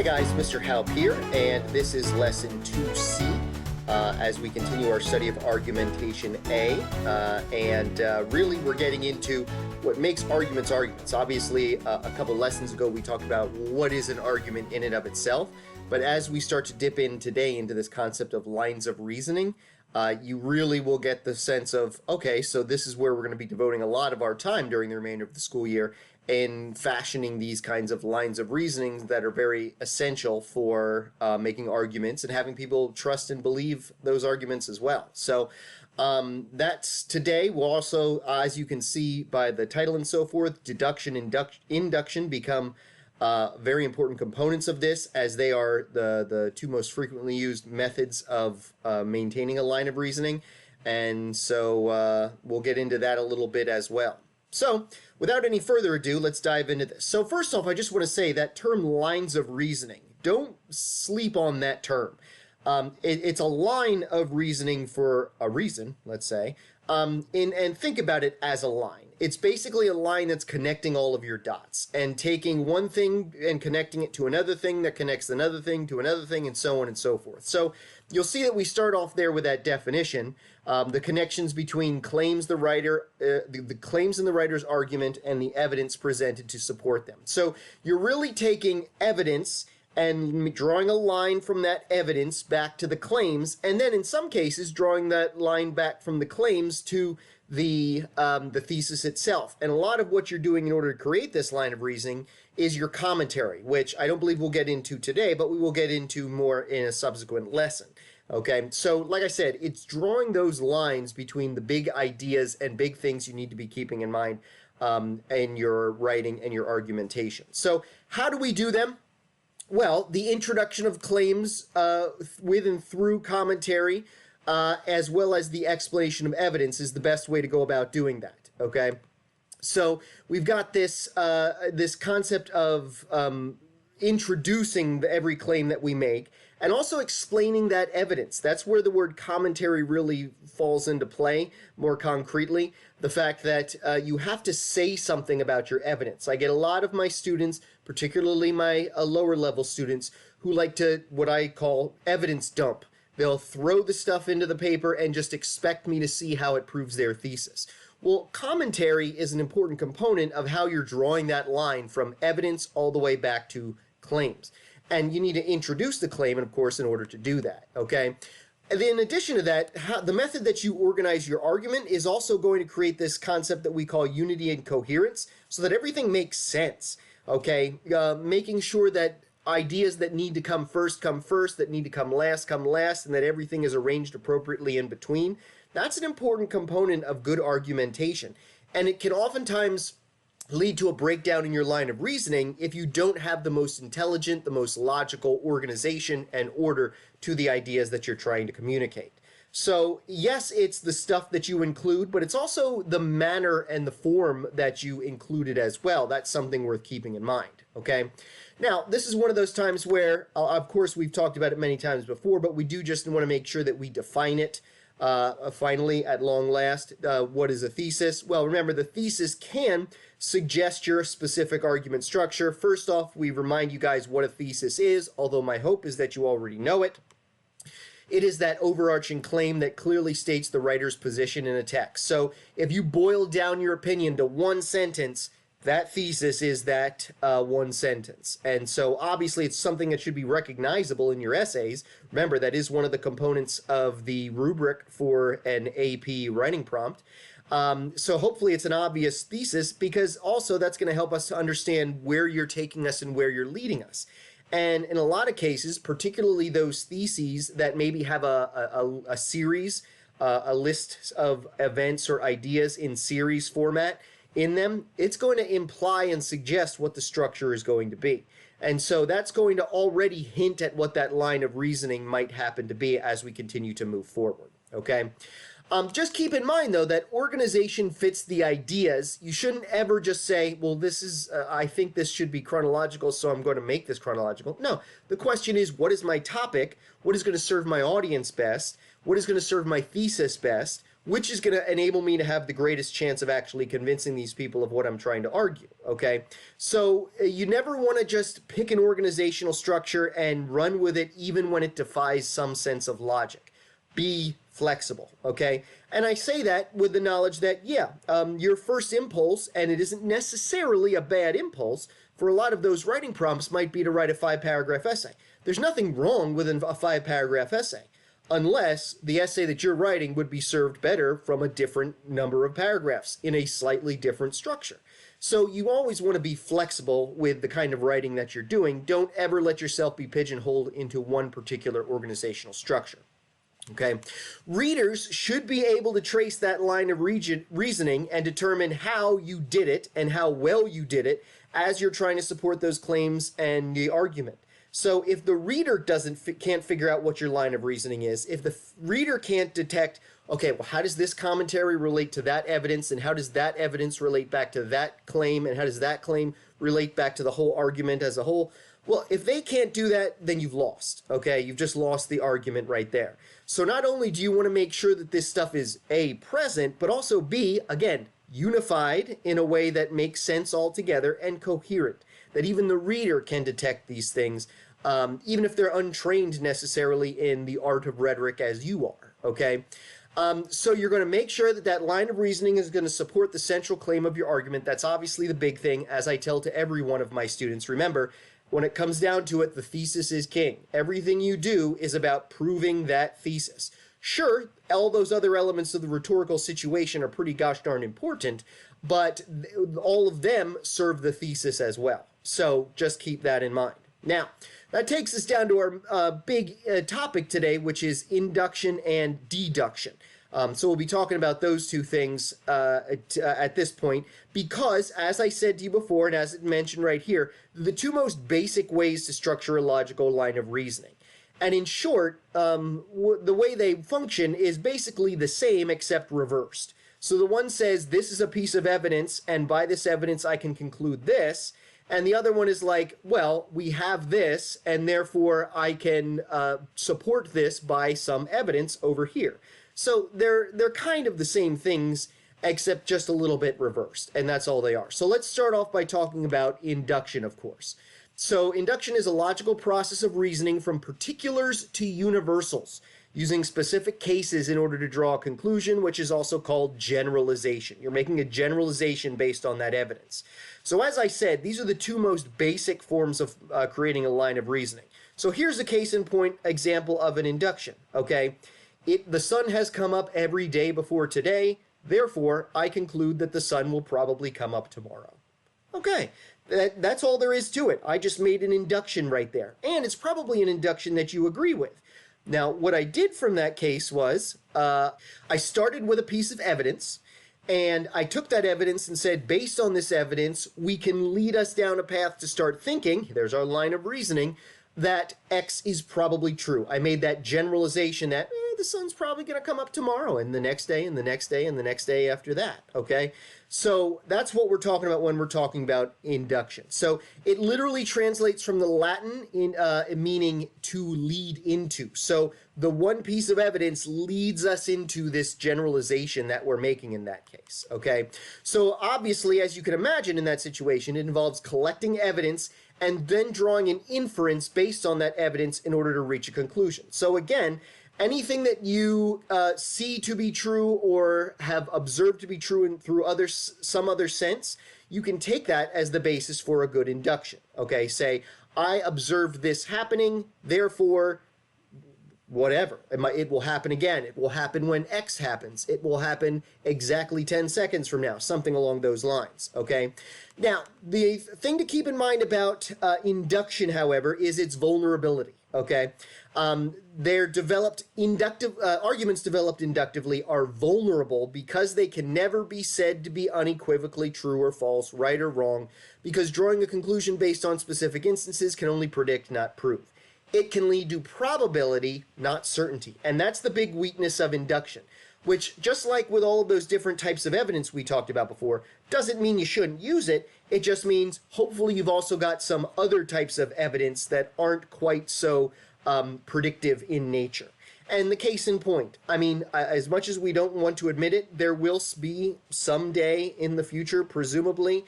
Hi guys, Mr. Halp here, and this is lesson 2C as we continue our study of argumentation A, really we're getting into what makes arguments arguments. Obviously, a couple lessons ago we talked about what is an argument in and of itself, but as we start to dip in today into this concept of lines of reasoning, you really will get the sense of, okay, so this is where we're going to be devoting a lot of our time during the remainder of the school year in fashioning these kinds of lines of reasoning that are very essential for making arguments and having people trust and believe those arguments as well. So that's today. We'll also, as you can see by the title and so forth, deduction and induction become very important components of this, as they are the two most frequently used methods of maintaining a line of reasoning. And so we'll get into that a little bit as well. So without any further ado, let's dive into this. So first off, I just want to say that term lines of reasoning, don't sleep on that term. It's a line of reasoning for a reason, let's say, and think about it as a line. It's basically a line that's connecting all of your dots and taking one thing and connecting it to another thing that connects another thing to another thing, and so on and so forth. So you'll see that we start off there with that definition, the connections between claims the writer, the claims in the writer's argument and the evidence presented to support them. So you're really taking evidence and drawing a line from that evidence back to the claims, and then in some cases drawing that line back from the claims to the thesis itself. And a lot of what you're doing in order to create this line of reasoning is your commentary, which I don't believe we'll get into today, but we will get into more in a subsequent lesson. Okay, so like I said, it's drawing those lines between the big ideas and big things you need to be keeping in mind in your writing and your argumentation. So how do we do them? Well, the introduction of claims with and through commentary, as well as the explanation of evidence, is the best way to go about doing that, okay? So we've got this, this concept of introducing every claim that we make, and also explaining that evidence. That's where the word commentary really falls into play more concretely. The fact that you have to say something about your evidence. I get a lot of my students, particularly my lower level students, who like to, what I call, evidence dump. They'll throw the stuff into the paper and just expect me to see how it proves their thesis. Well, commentary is an important component of how you're drawing that line from evidence all the way back to claims. And you need to introduce the claim, and of course, in order to do that, okay? And then in addition to that, the method that you organize your argument is also going to create this concept that we call unity and coherence, so that everything makes sense, okay? Making sure that ideas that need to come first, that need to come last, and that everything is arranged appropriately in between. That's an important component of good argumentation. And it can oftentimes lead to a breakdown in your line of reasoning if you don't have the most intelligent, the most logical organization and order to the ideas that you're trying to communicate. So yes, it's the stuff that you include, but it's also the manner and the form that you include it as well. That's something worth keeping in mind, okay? Now, this is one of those times where, of course, we've talked about it many times before, but we do just want to make sure that we define it finally at long last. What is a thesis? Well, remember, the thesis can suggest your specific argument structure. First off, we remind you guys what a thesis is, although my hope is that you already know it. It is that overarching claim that clearly states the writer's position in a text. So if you boil down your opinion to one sentence, that thesis is that one sentence. And so obviously it's something that should be recognizable in your essays. Remember, that is one of the components of the rubric for an AP writing prompt. So hopefully it's an obvious thesis, because also that's going to help us to understand where you're taking us and where you're leading us. And in a lot of cases, particularly those theses that maybe have a series, a list of events or ideas in series format in them, it's going to imply and suggest what the structure is going to be. And so that's going to already hint at what that line of reasoning might happen to be as we continue to move forward, okay? Just keep in mind, though, that organization fits the ideas. You shouldn't ever just say, well, this is, I think this should be chronological, so I'm going to make this chronological. No, the question is, what is my topic? What is going to serve my audience best? What is going to serve my thesis best? which is going to enable me to have the greatest chance of actually convincing these people of what I'm trying to argue, okay? So you never want to just pick an organizational structure and run with it even when it defies some sense of logic. Be flexible, okay? And I say that with the knowledge that, yeah, your first impulse, and it isn't necessarily a bad impulse, for a lot of those writing prompts might be to write a 5-paragraph essay. There's nothing wrong with a 5-paragraph essay, unless the essay that you're writing would be served better from a different number of paragraphs in a slightly different structure. So you always want to be flexible with the kind of writing that you're doing. Don't ever let yourself be pigeonholed into one particular organizational structure. Okay, readers should be able to trace that line of reasoning and determine how you did it and how well you did it as you're trying to support those claims and the argument. So if the reader can't figure out what your line of reasoning is, if the reader can't detect, okay, well, how does this commentary relate to that evidence, and how does that evidence relate back to that claim, and how does that claim relate back to the whole argument as a whole? Well, if they can't do that, then you've lost, okay? You've just lost the argument right there. So not only do you want to make sure that this stuff is A, present, but also B, again, unified in a way that makes sense altogether and coherent, that even the reader can detect these things, even if they're untrained necessarily in the art of rhetoric as you are, okay? So you're going to make sure that that line of reasoning is going to support the central claim of your argument. That's obviously the big thing, as I tell to every one of my students. Remember, when it comes down to it, the thesis is king. Everything you do is about proving that thesis. Sure, all those other elements of the rhetorical situation are pretty gosh darn important, but all of them serve the thesis as well. So just keep that in mind. Now, that takes us down to our big topic today, which is induction and deduction. So we'll be talking about those two things at this point because, as I said to you before, and as it mentioned right here, the two most basic ways to structure a logical line of reasoning. And in short, the way they function is basically the same except reversed. So the one says, this is a piece of evidence, and by this evidence I can conclude this. And the other one is like, well, we have this, and therefore I can support this by some evidence over here. So they're kind of the same things, except just a little bit reversed, and that's all they are. So let's start off by talking about induction, of course. So induction is a logical process of reasoning from particulars to universals, using specific cases in order to draw a conclusion, which is also called generalization. You're making a generalization based on that evidence. So as I said, these are the two most basic forms of creating a line of reasoning. So here's a case in point example of an induction, okay? The sun has come up every day before today, therefore I conclude that the sun will probably come up tomorrow. Okay, that's all there is to it. I just made an induction right there, and it's probably an induction that you agree with. Now, what I did from that case was I started with a piece of evidence, and I took that evidence and said, based on this evidence, we can lead us down a path to start thinking, there's our line of reasoning, that X is probably true. I made that generalization that the sun's probably going to come up tomorrow, and the next day, and the next day, and the next day after that, okay? So that's what we're talking about when we're talking about induction. So it literally translates from the Latin meaning to lead into. So the one piece of evidence leads us into this generalization that we're making in that case, okay? So obviously, as you can imagine in that situation, it involves collecting evidence and then drawing an inference based on that evidence in order to reach a conclusion. So again, anything that you see to be true or have observed to be true through some other sense, you can take that as the basis for a good induction. Okay, say, I observed this happening, therefore, whatever. It will happen again. It will happen when X happens. It will happen exactly 10 seconds from now, something along those lines, okay? Now, the thing to keep in mind about induction, however, is its vulnerability, okay? Arguments developed inductively are vulnerable because they can never be said to be unequivocally true or false, right or wrong, because drawing a conclusion based on specific instances can only predict, not prove. It can lead to probability, not certainty. And that's the big weakness of induction, which, just like with all of those different types of evidence we talked about before, doesn't mean you shouldn't use it. It just means hopefully you've also got some other types of evidence that aren't quite so predictive in nature. And the case in point, I mean, as much as we don't want to admit it, there will be someday in the future, presumably,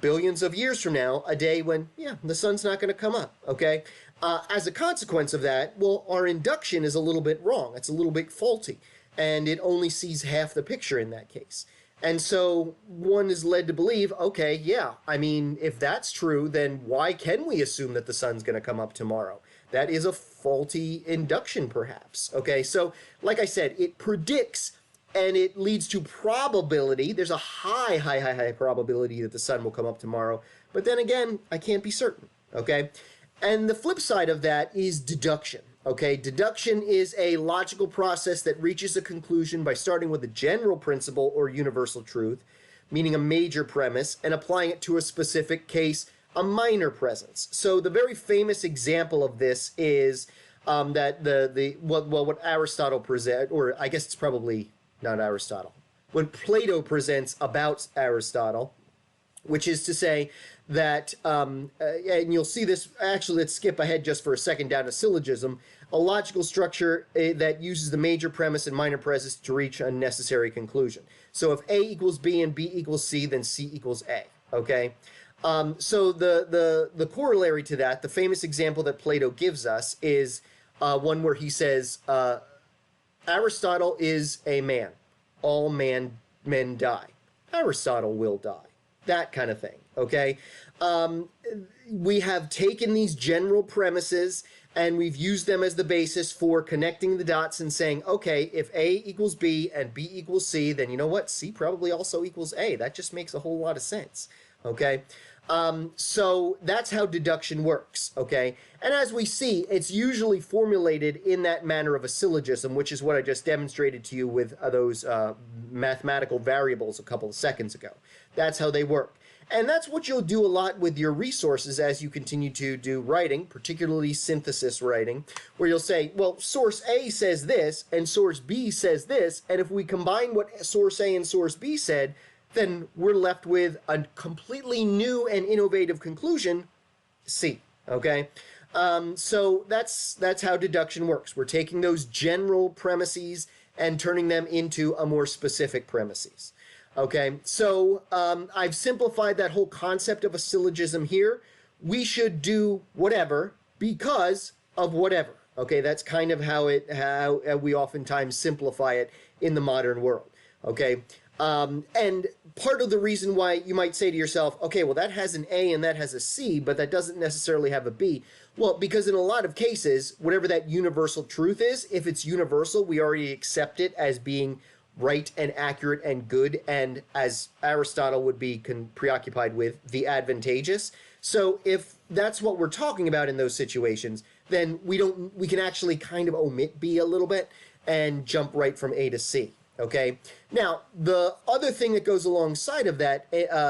billions of years from now, a day when, yeah, the sun's not going to come up, okay? As a consequence of that, well, our induction is a little bit wrong. It's a little bit faulty, and it only sees half the picture in that case. And so one is led to believe, okay, yeah, I mean, if that's true, then why can we assume that the sun's going to come up tomorrow? That is a faulty induction, perhaps. Okay, so like I said, it predicts and it leads to probability. There's a high probability that the sun will come up tomorrow. But then again, I can't be certain. Okay, and the flip side of that is deduction. Okay, deduction is a logical process that reaches a conclusion by starting with a general principle or universal truth, meaning a major premise, and applying it to a specific case, a minor presence. So the very famous example of this is that what Aristotle present, or I guess it's probably not Aristotle, what Plato presents about Aristotle, which is to say that, and you'll see this, actually let's skip ahead just for a second down to syllogism, a logical structure that uses the major premise and minor premise to reach a necessary conclusion. So if A equals B and B equals C, then C equals A, okay? So the corollary to that, the famous example that Plato gives us is one where he says, Aristotle is a man. All men die. Aristotle will die. That kind of thing, okay? We have taken these general premises and we've used them as the basis for connecting the dots and saying, okay, if A equals B and B equals C, then you know what? C probably also equals A. That just makes a whole lot of sense, okay? So that's how deduction works, okay? And as we see, it's usually formulated in that manner of a syllogism, which is what I just demonstrated to you with those mathematical variables a couple of seconds ago. That's how they work. And that's what you'll do a lot with your resources as you continue to do writing, particularly synthesis writing, where you'll say, well, source A says this, and source B says this, and if we combine what source A and source B said, then we're left with a completely new and innovative conclusion, C, okay? So that's how deduction works. We're taking those general premises and turning them into a more specific premises. Okay, so I've simplified that whole concept of a syllogism here. We should do whatever because of whatever. Okay, that's kind of how we oftentimes simplify it in the modern world. Okay, and part of the reason why you might say to yourself, okay, well that has an A and that has a C, but that doesn't necessarily have a B. Well, because in a lot of cases, whatever that universal truth is, if it's universal, we already accept it as being right and accurate and good, and as Aristotle would be preoccupied with, the advantageous. So if that's what we're talking about in those situations, then we can actually kind of omit B a little bit and jump right from A to C. Okay. Now, the other thing that goes alongside of that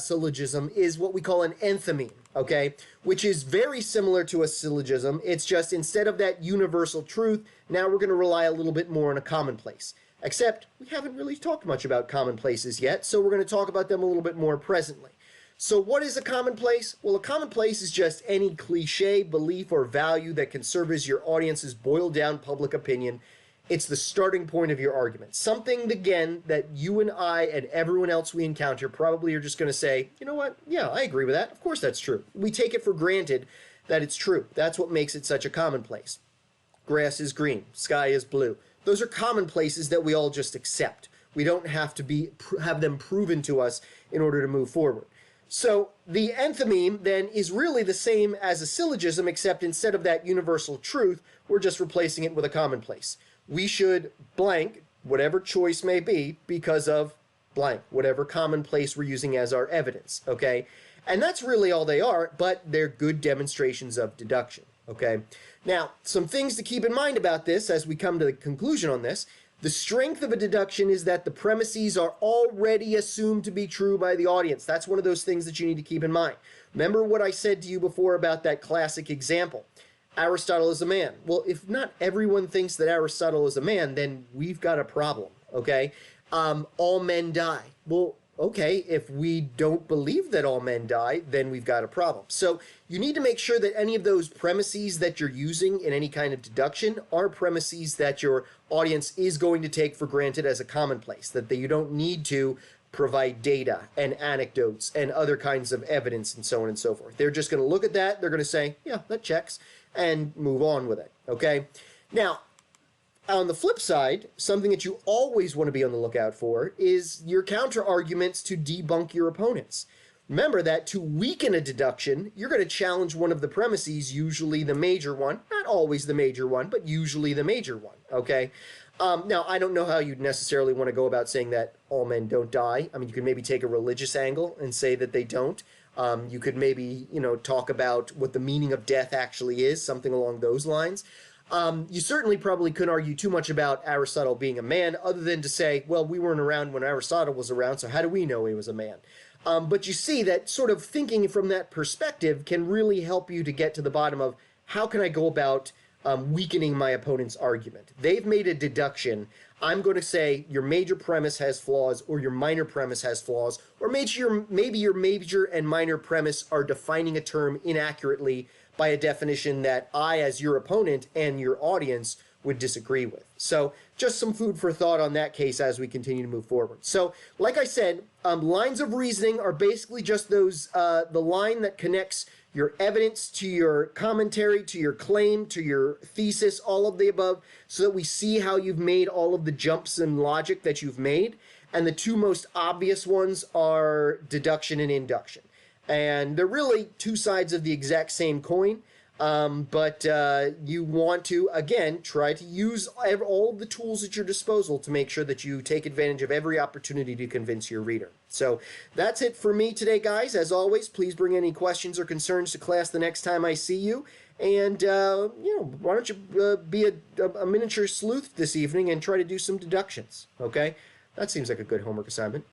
syllogism is what we call an enthymeme. Okay, which is very similar to a syllogism. It's just instead of that universal truth, now we're going to rely a little bit more on a commonplace. Except we haven't really talked much about commonplaces yet, so we're going to talk about them a little bit more presently. So what is a commonplace? Well, a commonplace is just any cliche, belief, or value that can serve as your audience's boiled down public opinion. It's the starting point of your argument. Something, again, that you and I and everyone else we encounter probably are just going to say, you know what? Yeah, I agree with that. Of course that's true. We take it for granted that it's true. That's what makes it such a commonplace. Grass is green. Sky is blue. Those are commonplaces that we all just accept. We don't have to have them proven to us in order to move forward. So the enthymeme then is really the same as a syllogism, except instead of that universal truth, we're just replacing it with a commonplace. We should blank, whatever choice may be, because of blank, whatever commonplace we're using as our evidence, okay? And that's really all they are, but they're good demonstrations of deduction, okay? Now, some things to keep in mind about this as we come to the conclusion on this. The strength of a deduction is that the premises are already assumed to be true by the audience. That's one of those things that you need to keep in mind. Remember what I said to you before about that classic example. Aristotle is a man. Well, if not everyone thinks that Aristotle is a man, then we've got a problem, okay? All men die. Well, okay, if we don't believe that all men die, then we've got a problem. So you need to make sure that any of those premises that you're using in any kind of deduction are premises that your audience is going to take for granted as a commonplace, that you don't need to provide data and anecdotes and other kinds of evidence and so on and so forth. They're just going to look at that, they're going to say, yeah, that checks, and move on with it, okay? Now, on the flip side, something that you always want to be on the lookout for is your counter arguments to debunk your opponents. Remember that to weaken a deduction, you're going to challenge one of the premises, usually the major one, not always the major one, but usually the major one, okay? Now, I don't know how you'd necessarily want to go about saying that all men don't die. I mean, you could maybe take a religious angle and say that they don't. You could maybe, talk about what the meaning of death actually is, something along those lines. You certainly probably couldn't argue too much about Aristotle being a man, other than to say, well, we weren't around when Aristotle was around, so how do we know he was a man? But you see that sort of thinking from that perspective can really help you to get to the bottom of how can I go about weakening my opponent's argument. They've made a deduction. I'm going to say your major premise has flaws, or your minor premise has flaws, or maybe your major and minor premise are defining a term inaccurately by a definition that I, as your opponent and your audience, would disagree with. So just some food for thought on that case as we continue to move forward. So like I said, lines of reasoning are basically just those, the line that connects your evidence to your commentary, to your claim, to your thesis, all of the above, so that we see how you've made all of the jumps in logic that you've made. And the two most obvious ones are deduction and induction. And they're really two sides of the exact same coin. But you want to, again, try to use all of the tools at your disposal to make sure that you take advantage of every opportunity to convince your reader. So that's it for me today, guys. As always, please bring any questions or concerns to class the next time I see you. And, why don't you be a miniature sleuth this evening and try to do some deductions, okay? That seems like a good homework assignment.